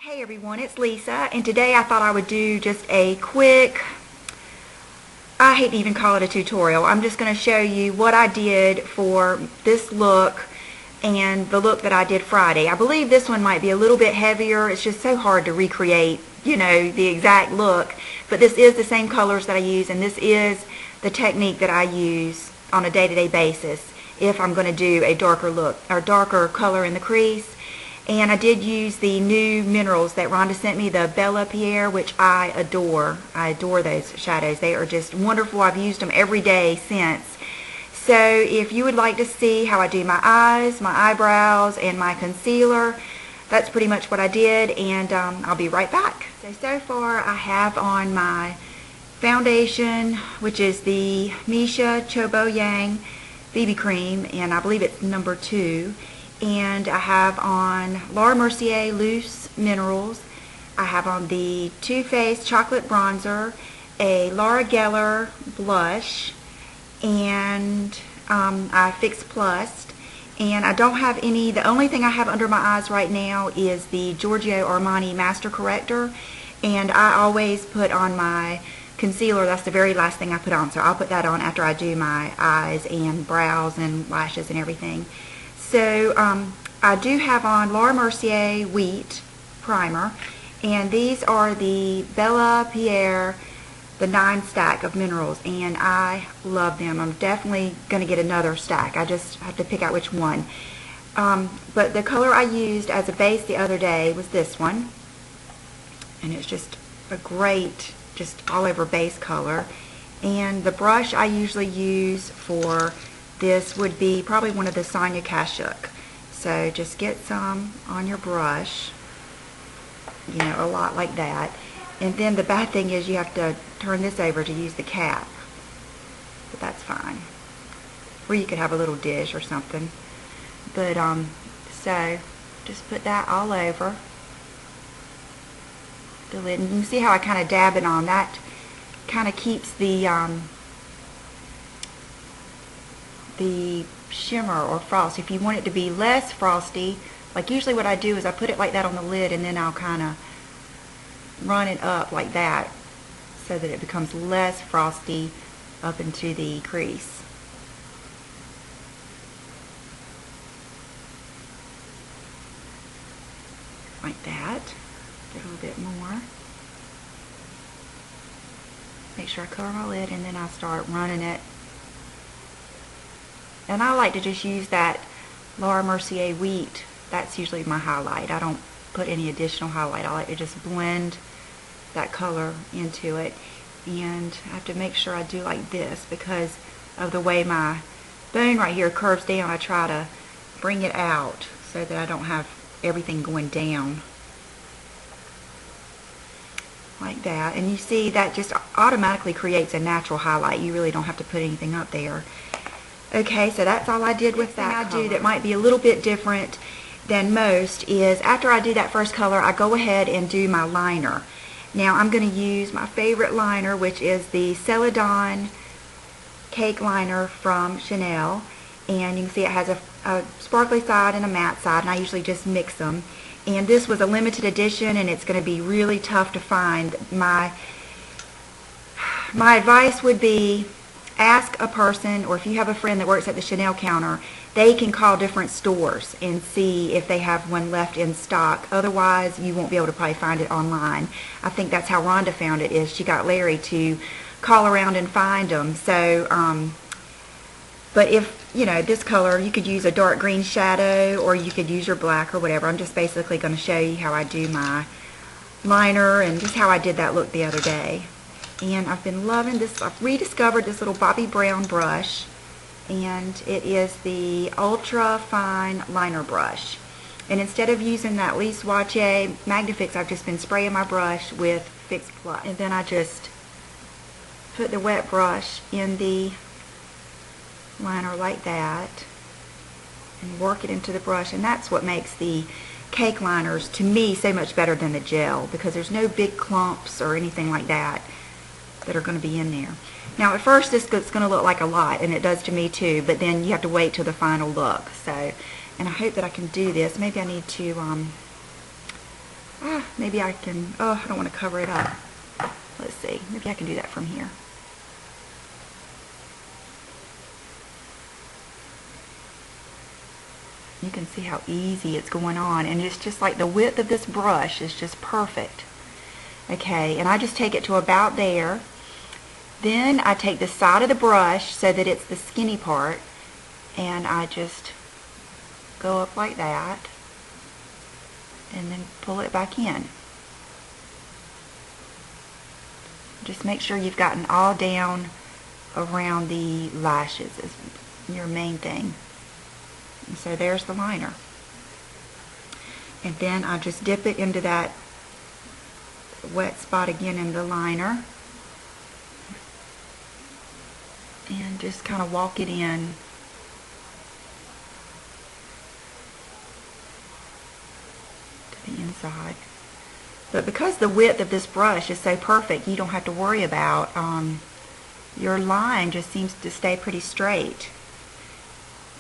Hey everyone, it's Lisa, and today I thought I would do just a quick, I hate to even call it a tutorial. I'm just going to show you what I did for this look and the look that I did Friday. I believe this one might be a little bit heavier. It's just so hard to recreate, the exact look. But this is the same colors that I use, and this is the technique that I use on a day-to-day basis if I'm going to do a darker look or darker color in the crease. And I did use the new minerals that Rhonda sent me, the BellaPierre, which I adore. I adore those shadows. They are just wonderful. I've used them every day since. So if you would like to see how I do my eyes, my eyebrows, and my concealer, that's pretty much what I did, and I'll be right back. So far I have on my foundation, which is the Misha Chobo Yang BB Cream, and I believe it's number 2. And I have on Mercier Loose Minerals. I have on the Too Faced Chocolate Bronzer, a Gellar blush, and I Fix Plus. And I don't have any, the only thing I have under my eyes right now is the Giorgio Armani Master Corrector. And I always put on my concealer, that's the very last thing I put on. So I'll put that on after I do my eyes and brows and lashes and everything. So I do have on Mercier Wheat Primer, and these are the BellaPierre, the 9 stack of minerals, and I love them. I'm definitely going to get another stack. I just have to pick out which one. But the color I used as a base the other day was this one, and it's just a great, just all over base color. And the brush I usually use for this would be probably one of the Sonia Kashuk. So just get some on your brush, a lot like that. And then the bad thing is you have to turn this over to use the cap. But that's fine. Or you could have a little dish or something. But so just put that all over the lid. And you can see how I kind of dab it on. That kind of keeps the shimmer or frost. If you want it to be less frosty, like usually what I do is I put it like that on the lid, and then I'll kind of run it up like that so that it becomes less frosty up into the crease. Like that. Get a little bit more. Make sure I cover my lid, and then I start running it. And I like to just use that Mercier Wheat. That's usually my highlight. I don't put any additional highlight. I like to just blend that color into it. And I have to make sure I do like this because of the way my bone right here curves down. I try to bring it out so that I don't have everything going down like that. And you see that just automatically creates a natural highlight. You really don't have to put anything up there. Okay, so that's all I did with that color. That might be a little bit different than most is after I do that first color, I go ahead and do my liner. Now I'm going to use my favorite liner, which is the Celadon Cake Liner from Chanel. And you can see it has a sparkly side and a matte side, and I usually just mix them. And this was a limited edition, and it's going to be really tough to find. My advice would be ask a person, or if you have a friend that works at the Chanel counter, they can call different stores and see if they have one left in stock. Otherwise, you won't be able to probably find it online. I think that's how Rhonda found it, is she got Larry to call around and find them. So, but if, this color, you could use a dark green shadow, or you could use your black or whatever. I'm just basically going to show you how I do my liner and just how I did that look the other day. And I've been loving this. I've rediscovered this little Bobbi Brown brush, and it is the Ultra Fine Liner Brush. And instead of using that Lee Swatch Magnifix, I've just been spraying my brush with Fix Plus. And then I just put the wet brush in the liner like that and work it into the brush. And that's what makes the cake liners, to me, so much better than the gel, because there's no big clumps or anything like that are going to be in there. Now at first it's going to look like a lot, and it does to me too, but then you have to wait till the final look. So, and I hope that I can do this. Maybe I need to Maybe I can, oh, I don't want to cover it up. Let's see, maybe I can do that from here. You can see how easy it's going on, and it's just like the width of this brush is just perfect. Okay, and I just take it to about there. Then I take the side of the brush so that it's the skinny part, and I just go up like that and then pull it back in. Just make sure you've gotten all down around the lashes is your main thing. And so there's the liner. And then I just dip it into that wet spot again in the liner and just kind of walk it in. To the inside. But because the width of this brush is so perfect, you don't have to worry about your line just seems to stay pretty straight.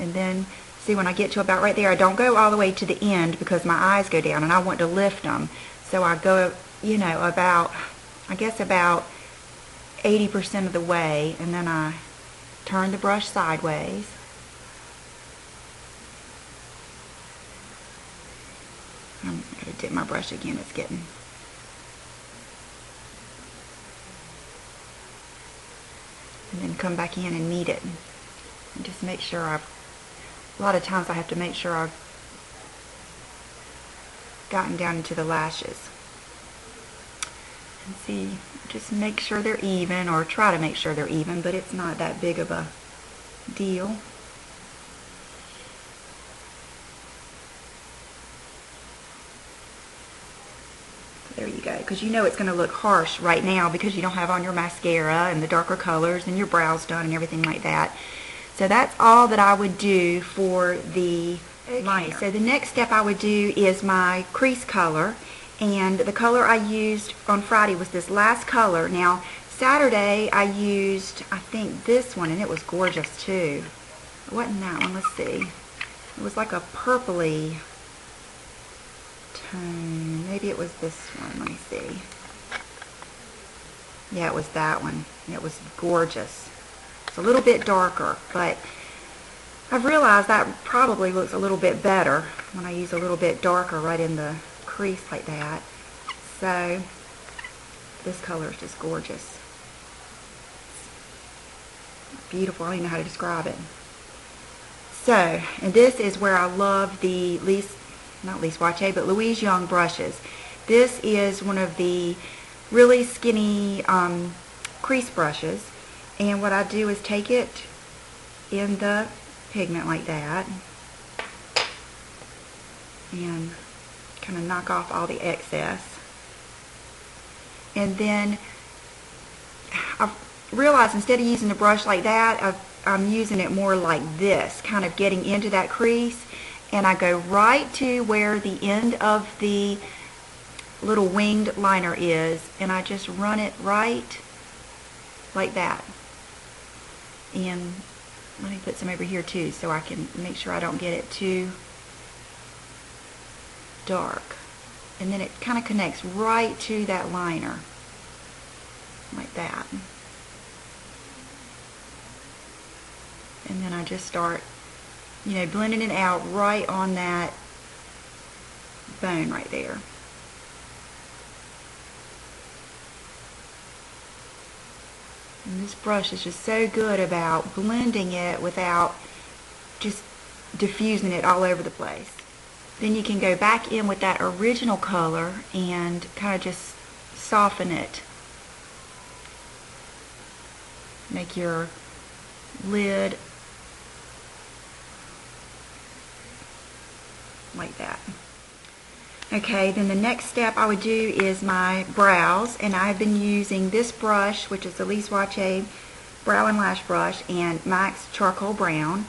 And then see, when I get to about right there, I don't go all the way to the end because my eyes go down and I want to lift them. So I go, you know, about, I guess about 80% of the way, and then I turn the brush sideways. I'm going to dip my brush again, it's getting... And then come back in and meet it. And just make sure I've... A lot of times I have to make sure I've gotten down into the lashes. And see, just make sure they're even, or try to make sure they're even, but it's not that big of a deal. There you go, because you know it's going to look harsh right now because you don't have on your mascara and the darker colors and your brows done and everything like that. So that's all that I would do for the liner. So the next step I would do is my crease color, and the color I used on Friday was this last color. Now Saturday I used, I think, this one, and it was gorgeous too. It wasn't that one, let's see. It was like a purpley tone. Maybe it was this one, let me see. Yeah, it was that one. It was gorgeous. It's a little bit darker, but I've realized that probably looks a little bit better when I use a little bit darker right in the crease like that. So this color is just gorgeous. Beautiful. I don't even know how to describe it. So, and this is where I love the not Lise Wachee, but Louise Young brushes. This is one of the really skinny crease brushes, and what I do is take it in the pigment like that and kind of knock off all the excess. And then I've realized instead of using the brush like that, I'm using it more like this, kind of getting into that crease, and I go right to where the end of the little winged liner is, and I just run it right like that. And let me put some over here too so I can make sure I don't get it too dark. And then it kind of connects right to that liner like that. And then I just start, you know, blending it out right on that bone right there. And this brush is just so good about blending it without just diffusing it all over the place. Then you can go back in with that original color and kind of just soften it. Make your lid like that. Okay, then the next step I would do is my brows, and I've been using this brush, which is the Lise Wachee Brow and Lash Brush, and MAC's Charcoal Brown,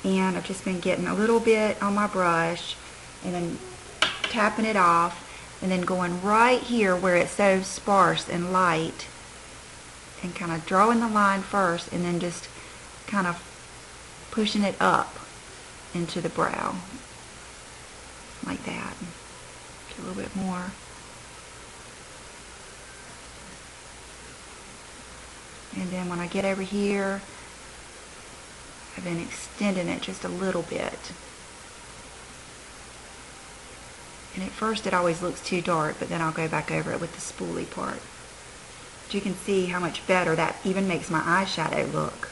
and I've just been getting a little bit on my brush and then tapping it off and then going right here where it's so sparse and light and kind of drawing the line first and then just kind of pushing it up into the brow like that. A little bit more. And then when I get over here, I've been extending it just a little bit. And at first it always looks too dark, but then I'll go back over it with the spoolie part. But you can see how much better that even makes my eyeshadow look.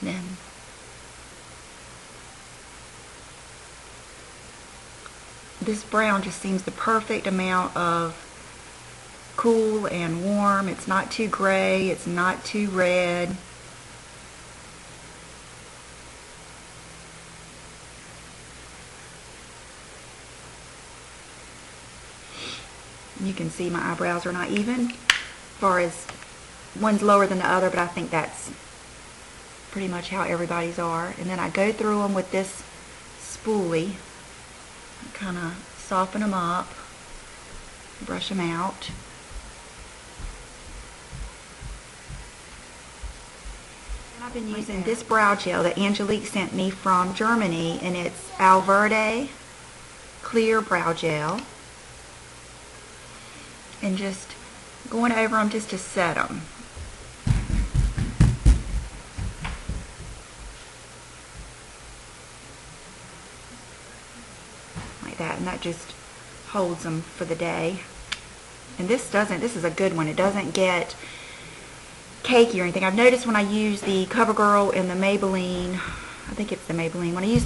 And then this brown just seems the perfect amount of cool and warm. It's not too gray, it's not too red. You can see my eyebrows are not even, as far as one's lower than the other, but I think that's pretty much how everybody's are. And then I go through them with this spoolie, kind of soften them up, brush them out. And I've been using this brow gel that Angelique sent me from Germany, and it's Alverde Clear Brow Gel. And just going over them just to set them. Like that, and that just holds them for the day. And this is a good one. It doesn't get cakey or anything. I've noticed when I use the CoverGirl and the Maybelline, I think it's the Maybelline, when I use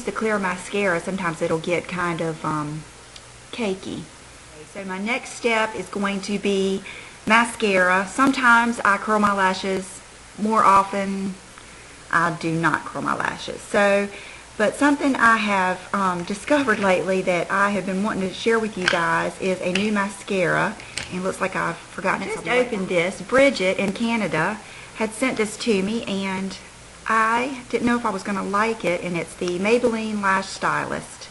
the clear mascara, sometimes it'll get kind of cakey. So my next step is going to be mascara. Sometimes I curl my lashes. More often, I do not curl my lashes. But something I have discovered lately that I have been wanting to share with you guys is a new mascara. And it looks like I've forgotten it. I just opened this. Bridget in Canada had sent this to me, and I didn't know if I was going to like it, and it's the Maybelline Lash Stylist.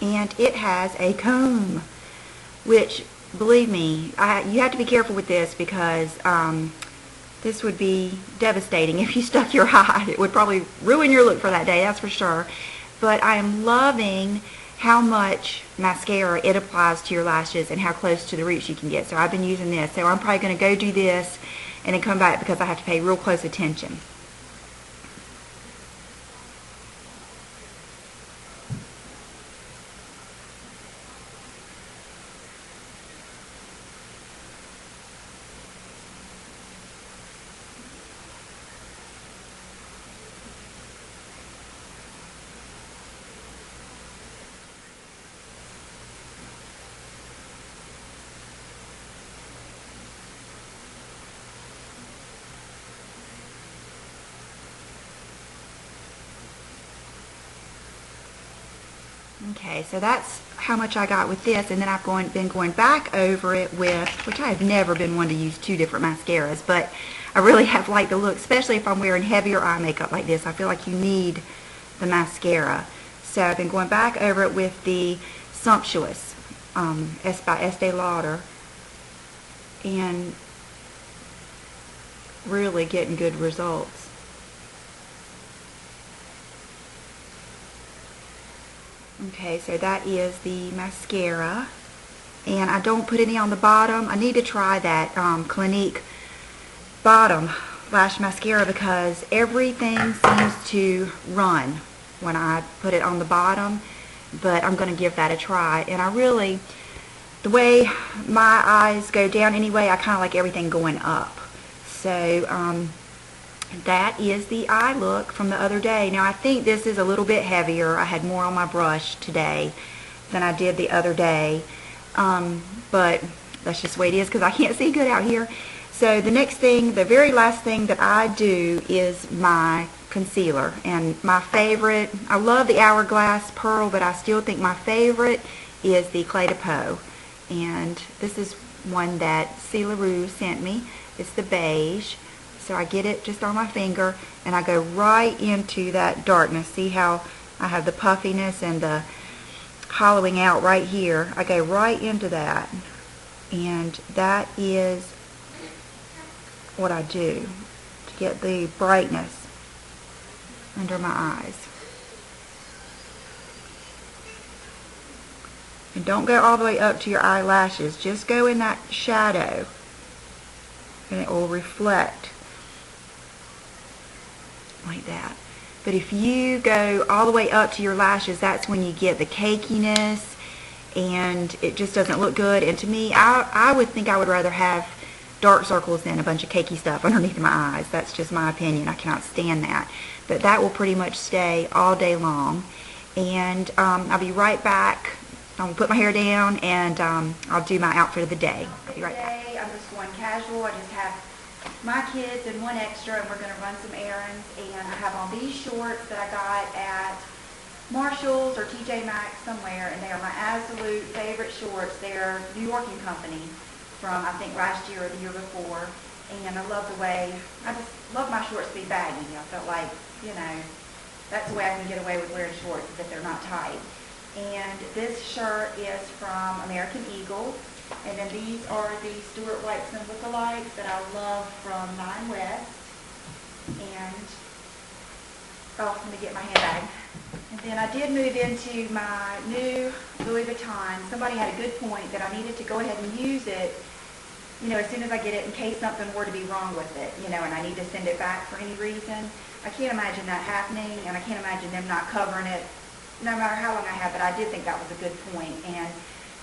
And it has a comb, which, believe me, you have to be careful with this because this would be devastating if you stuck your eye. It would probably ruin your look for that day, that's for sure. But I am loving how much mascara it applies to your lashes and how close to the roots you can get. So I've been using this. So I'm probably going to go do this and then come back because I have to pay real close attention. Okay, so that's how much I got with this, and then I've been going back over it with, which I have never been one to use two different mascaras, but I really have liked the look, especially if I'm wearing heavier eye makeup like this. I feel like you need the mascara. So I've been going back over it with the Sumptuous by Estee Lauder, and really getting good results. Okay, so that is the mascara, and I don't put any on the bottom. I need to try that Clinique bottom lash mascara because everything seems to run when I put it on the bottom, but I'm going to give that a try. And I really, the way my eyes go down anyway, I kind of like everything going up. So that is the eye look from the other day. Now I think this is a little bit heavier. I had more on my brush today than I did the other day, but that's just the way it is because I can't see good out here. So the next thing, the very last thing that I do is my concealer. And my favorite, I love the Hourglass Pearl, but I still think my favorite is the Clé de Peau. And this is one that Celadon sent me. It's the Beige. So I get it just on my finger, and I go right into that darkness. See how I have the puffiness and the hollowing out right here? I go right into that, and that is what I do to get the brightness under my eyes. And don't go all the way up to your eyelashes. Just go in that shadow. And it will reflect. Like that. But if you go all the way up to your lashes, that's when you get the cakiness. And it just doesn't look good. And to me, I would think I would rather have dark circles than a bunch of cakey stuff underneath my eyes. That's just my opinion. I cannot stand that. But that will pretty much stay all day long. And I'll be right back. I'm going to put my hair down and I'll do my outfit of the day. I'll be right back. I'm just going casual. I just have my kids and one extra, and we're going to run some errands. And I have on these shorts that I got at Marshall's or TJ Maxx somewhere, and they are my absolute favorite shorts. They're New York & Company from, I think, last year or the year before. And I love the way, I just love my shorts to be baggy. I felt like, you know, that's the way I can get away with wearing shorts, that they're not tight. And this shirt is from American Eagle. And then these are the Stuart Weitzman lookalikes that I love from Nine West. And, oh, let me get my handbag. And then I did move into my new Louis Vuitton. Somebody had a good point that I needed to go ahead and use it, you know, as soon as I get it in case something were to be wrong with it, you know, and I need to send it back for any reason. I can't imagine that happening, and I can't imagine them not covering it no matter how long I have, but I did think that was a good point. And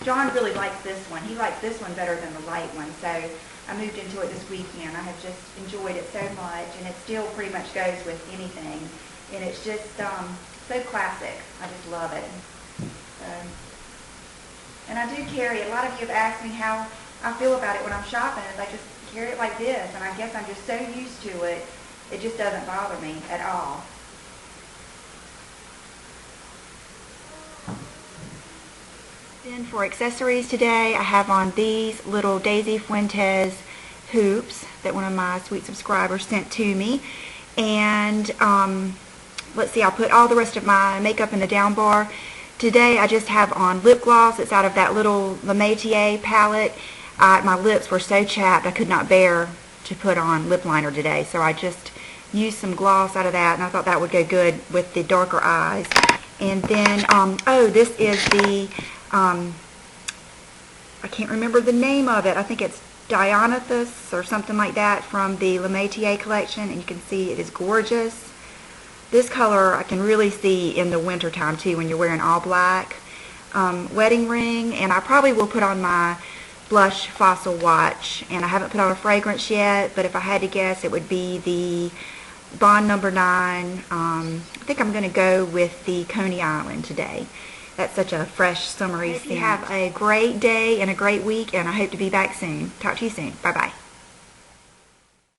John really likes this one. He likes this one better than the light one, so I moved into it this weekend. I have just enjoyed it so much, and it still pretty much goes with anything. And it's just so classic. I just love it. So, and I do carry it. A lot of you have asked me how I feel about it when I'm shopping. I just carry it like this, and I guess I'm just so used to it, it just doesn't bother me at all. Then for accessories today, I have on these little Daisy Fuentes hoops that one of my sweet subscribers sent to me. And let's see, I'll put all the rest of my makeup in the down bar. Today I just have on lip gloss. It's out of that little Metier palette. My lips were so chapped I could not bear to put on lip liner today. So I just used some gloss out of that, and I thought that would go good with the darker eyes. And then, oh, this is the, I can't remember the name of it. I think it's Dionysus or something like that from the Le Metier collection, and you can see it is gorgeous. This color I can really see in the winter time too when you're wearing all black. Wedding ring, and I probably will put on my blush Fossil Watch, and I haven't put on a fragrance yet, but if I had to guess it would be the Bond No. 9. I think I'm going to go with the Coney Island today. That's such a fresh, summery scent. You have a great day and a great week, and I hope to be back soon. Talk to you soon. Bye-bye.